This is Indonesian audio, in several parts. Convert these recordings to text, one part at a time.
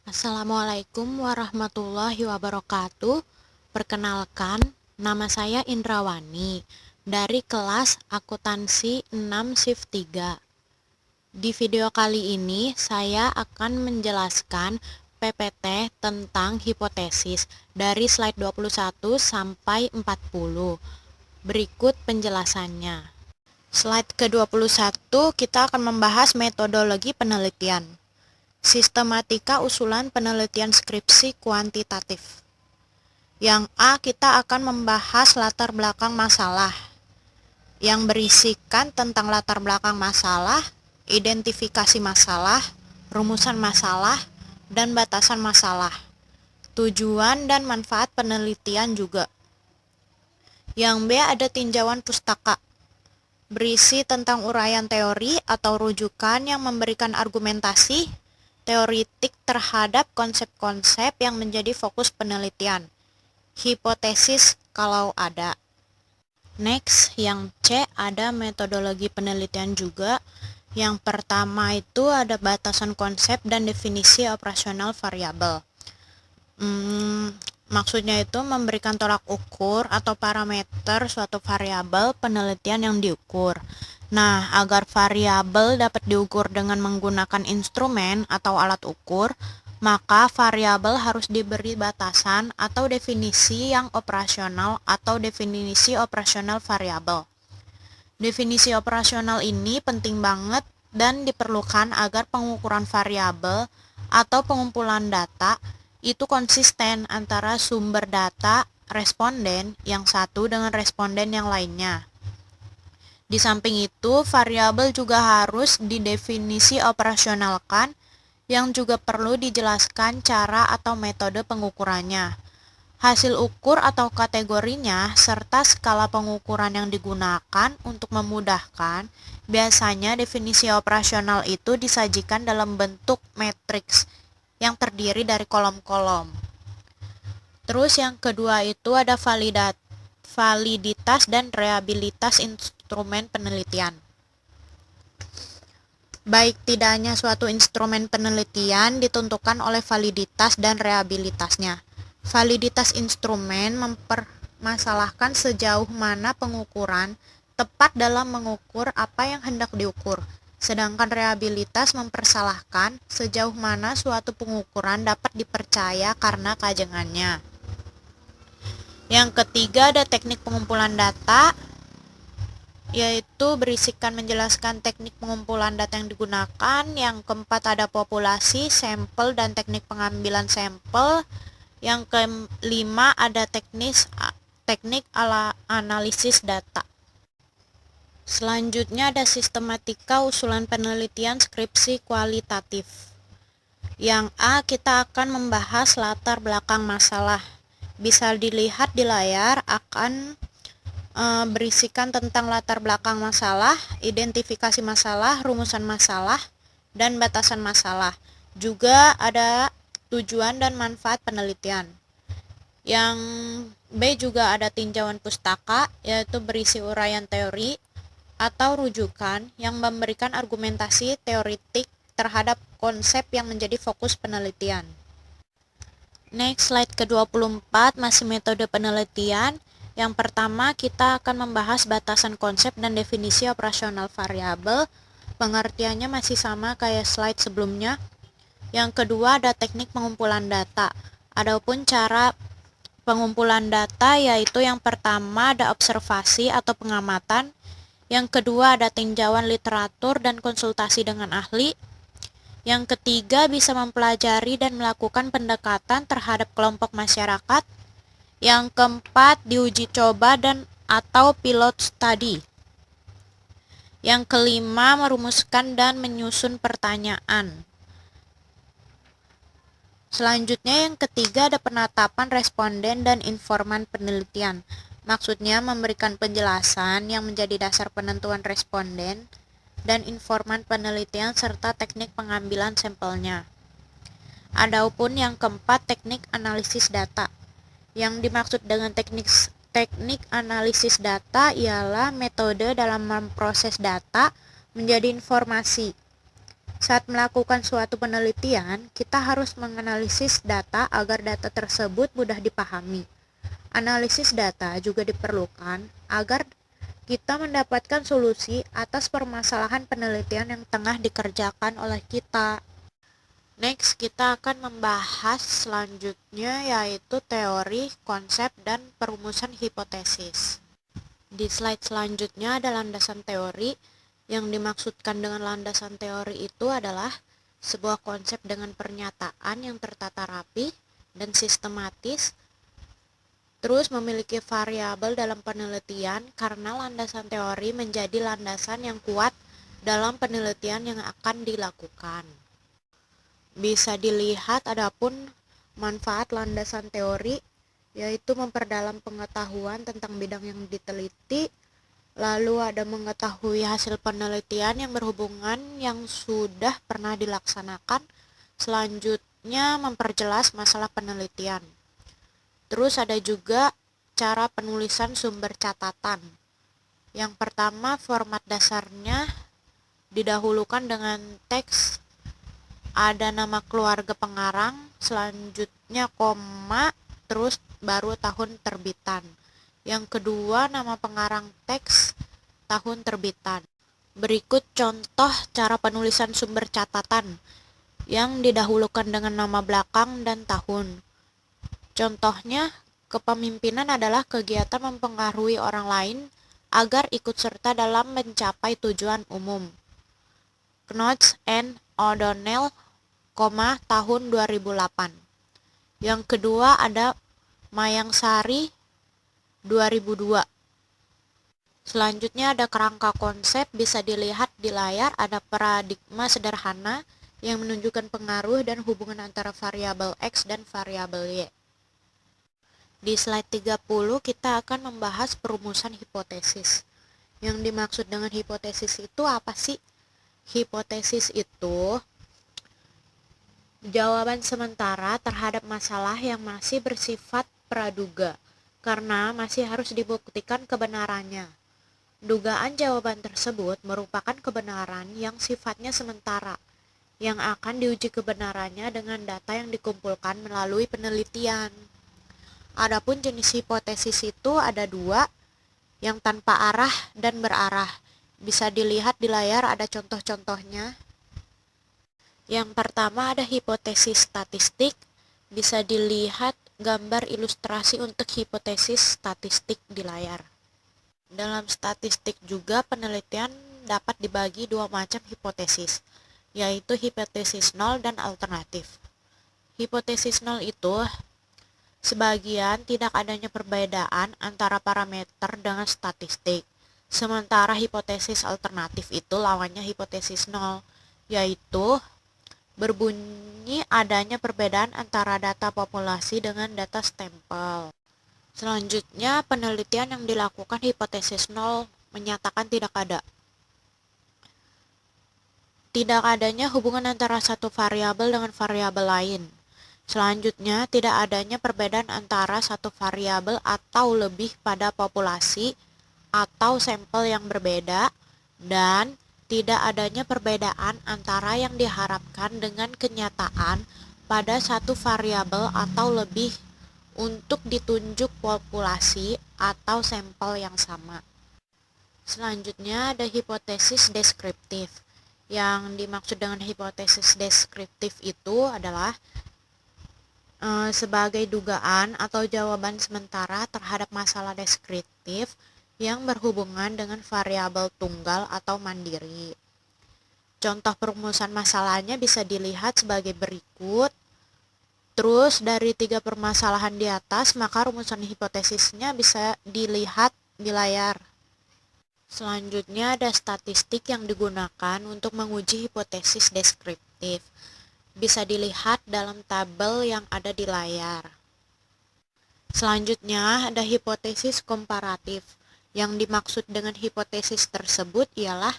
Assalamualaikum warahmatullahi wabarakatuh. Perkenalkan, nama saya Indrawani dari kelas Akuntansi 6 Shift 3. Di video kali ini saya akan menjelaskan PPT tentang hipotesis dari slide 21 sampai 40. Berikut penjelasannya. Slide ke-21 kita akan membahas metodologi penelitian. Sistematika usulan penelitian skripsi kuantitatif. Yang A, kita akan membahas latar belakang masalah yang berisikan tentang latar belakang masalah, identifikasi masalah, rumusan masalah, dan batasan masalah. Tujuan dan manfaat penelitian juga. Yang B, ada tinjauan pustaka, berisi tentang uraian teori atau rujukan yang memberikan argumentasi teoritik terhadap konsep-konsep yang menjadi fokus penelitian. Hipotesis kalau ada. Next, yang C, ada metodologi penelitian juga. Yang pertama itu ada batasan konsep dan definisi operasional variabel. Maksudnya itu memberikan tolak ukur atau parameter suatu variabel penelitian yang diukur. Nah, agar variabel dapat diukur dengan menggunakan instrumen atau alat ukur, maka variabel harus diberi batasan atau definisi yang operasional atau definisi operasional variabel. Definisi operasional ini penting banget dan diperlukan agar pengukuran variabel atau pengumpulan data itu konsisten antara sumber data responden yang satu dengan responden yang lainnya. Di samping itu, variabel juga harus didefinisi operasionalkan yang juga perlu dijelaskan cara atau metode pengukurannya, hasil ukur atau kategorinya, serta skala pengukuran yang digunakan untuk memudahkan. Biasanya definisi operasional itu disajikan dalam bentuk matriks yang terdiri dari kolom-kolom. Terus yang kedua itu ada validitas dan reliabilitas instrumen penelitian. Baik tidaknya suatu instrumen penelitian ditentukan oleh validitas dan reliabilitasnya. Validitas instrumen mempermasalahkan sejauh mana pengukuran tepat dalam mengukur apa yang hendak diukur. Sedangkan reliabilitas mempersalahkan sejauh mana suatu pengukuran dapat dipercaya karena kajengannya. Yang ketiga ada teknik pengumpulan data, yaitu berisikan menjelaskan teknik pengumpulan data yang digunakan. Yang keempat ada populasi, sampel, dan teknik pengambilan sampel. Yang kelima ada teknik analisis data. Selanjutnya ada sistematika usulan penelitian skripsi kualitatif. Yang A, kita akan membahas latar belakang masalah. Bisa dilihat di layar akan berisikan tentang latar belakang masalah, identifikasi masalah, rumusan masalah, dan batasan masalah. Juga ada tujuan dan manfaat penelitian. Yang B juga ada tinjauan pustaka, yaitu berisi uraian teori atau rujukan yang memberikan argumentasi teoritik terhadap konsep yang menjadi fokus penelitian. Next, slide ke-24 masih metode penelitian. Yang pertama, kita akan membahas batasan konsep dan definisi operasional variabel. Pengertiannya masih sama kayak slide sebelumnya. Yang kedua, ada teknik pengumpulan data. Adapun cara pengumpulan data yaitu yang pertama ada observasi atau pengamatan. Yang kedua ada tinjauan literatur dan konsultasi dengan ahli. Yang ketiga bisa mempelajari dan melakukan pendekatan terhadap kelompok masyarakat. Yang keempat diuji coba dan atau pilot study. Yang kelima merumuskan dan menyusun pertanyaan. Selanjutnya yang ketiga ada penetapan responden dan informan penelitian. Maksudnya memberikan penjelasan yang menjadi dasar penentuan responden dan informan penelitian serta teknik pengambilan sampelnya. Adapun yang keempat teknik analisis data. Yang dimaksud dengan teknik analisis data ialah metode dalam memproses data menjadi informasi. Saat melakukan suatu penelitian, kita harus menganalisis data agar data tersebut mudah dipahami. Analisis data juga diperlukan agar kita mendapatkan solusi atas permasalahan penelitian yang tengah dikerjakan oleh kita. Next, kita akan membahas selanjutnya yaitu teori, konsep, dan perumusan hipotesis. Di slide selanjutnya ada landasan teori. Yang dimaksudkan dengan landasan teori itu adalah sebuah konsep dengan pernyataan yang tertata rapi dan sistematis, terus memiliki variabel dalam penelitian karena landasan teori menjadi landasan yang kuat dalam penelitian yang akan dilakukan. Bisa dilihat adapun manfaat landasan teori yaitu memperdalam pengetahuan tentang bidang yang diteliti, lalu ada mengetahui hasil penelitian yang berhubungan yang sudah pernah dilaksanakan, selanjutnya memperjelas masalah penelitian. Terus ada juga cara penulisan sumber catatan. Yang pertama, format dasarnya didahulukan dengan teks, ada nama keluarga pengarang, selanjutnya koma, terus baru tahun terbitan. Yang kedua, nama pengarang teks, tahun terbitan. Berikut contoh cara penulisan sumber catatan yang didahulukan dengan nama belakang dan tahun. Contohnya, kepemimpinan adalah kegiatan mempengaruhi orang lain agar ikut serta dalam mencapai tujuan umum. Knowles and O'Donnell, tahun 2008. Yang kedua ada Mayang Sari, 2002. Selanjutnya ada kerangka konsep, bisa dilihat di layar, ada paradigma sederhana yang menunjukkan pengaruh dan hubungan antara variabel X dan variabel Y. Di slide 30 kita akan membahas perumusan hipotesis. Yang dimaksud dengan hipotesis itu apa sih? Hipotesis itu jawaban sementara terhadap masalah yang masih bersifat praduga, karena masih harus dibuktikan kebenarannya. Dugaan jawaban tersebut merupakan kebenaran yang sifatnya sementara, yang akan diuji kebenarannya dengan data yang dikumpulkan melalui penelitian. Adapun jenis hipotesis itu ada dua, yang tanpa arah dan berarah. Bisa dilihat di layar, ada contoh-contohnya. Yang pertama ada hipotesis statistik, bisa dilihat gambar ilustrasi untuk hipotesis statistik di layar. Dalam statistik juga penelitian dapat dibagi dua macam hipotesis, yaitu hipotesis nol dan alternatif. Hipotesis nol itu sebagian tidak adanya perbedaan antara parameter dengan statistik, sementara hipotesis alternatif itu lawannya hipotesis nol, yaitu berbunyi adanya perbedaan antara data populasi dengan data stempel. Selanjutnya, penelitian yang dilakukan hipotesis nol menyatakan tidak adanya hubungan antara satu variabel dengan variabel lain. Selanjutnya, tidak adanya perbedaan antara satu variabel atau lebih pada populasi atau sampel yang berbeda, dan tidak adanya perbedaan antara yang diharapkan dengan kenyataan pada satu variabel atau lebih untuk ditunjuk populasi atau sampel yang sama. Selanjutnya ada hipotesis deskriptif. Yang dimaksud dengan hipotesis deskriptif itu adalah sebagai dugaan atau jawaban sementara terhadap masalah deskriptif yang berhubungan dengan variabel tunggal atau mandiri. Contoh perumusan masalahnya bisa dilihat sebagai berikut. Terus dari 3 permasalahan di atas, maka rumusan hipotesisnya bisa dilihat di layar. Selanjutnya ada statistik yang digunakan untuk menguji hipotesis deskriptif. Bisa dilihat dalam tabel yang ada di layar. Selanjutnya ada hipotesis komparatif. Yang dimaksud dengan hipotesis tersebut ialah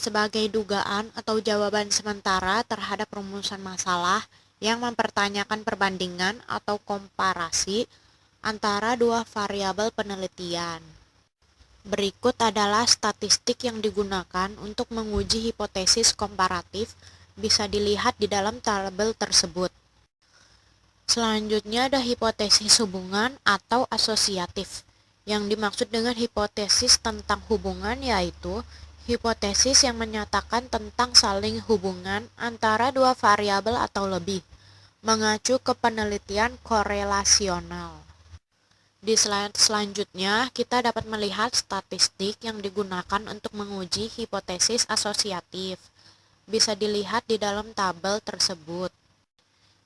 sebagai dugaan atau jawaban sementara terhadap rumusan masalah yang mempertanyakan perbandingan atau komparasi antara dua variabel penelitian. Berikut adalah statistik yang digunakan untuk menguji hipotesis komparatif, bisa dilihat di dalam tabel tersebut. Selanjutnya ada hipotesis hubungan atau asosiatif. Yang dimaksud dengan hipotesis tentang hubungan yaitu hipotesis yang menyatakan tentang saling hubungan antara dua variabel atau lebih, mengacu ke penelitian korelasional. Di slide selanjutnya, kita dapat melihat statistik yang digunakan untuk menguji hipotesis asosiatif. Bisa dilihat di dalam tabel tersebut.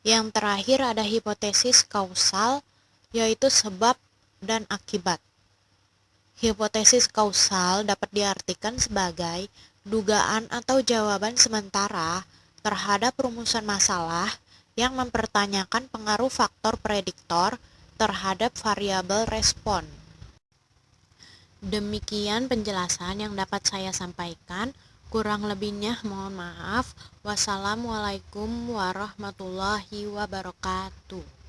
Yang terakhir ada hipotesis kausal, yaitu sebab dan akibat. Hipotesis kausal dapat diartikan sebagai dugaan atau jawaban sementara terhadap rumusan masalah yang mempertanyakan pengaruh faktor prediktor terhadap variabel respon. Demikian penjelasan yang dapat saya sampaikan. Kurang lebihnya mohon maaf. Wassalamualaikum warahmatullahi wabarakatuh.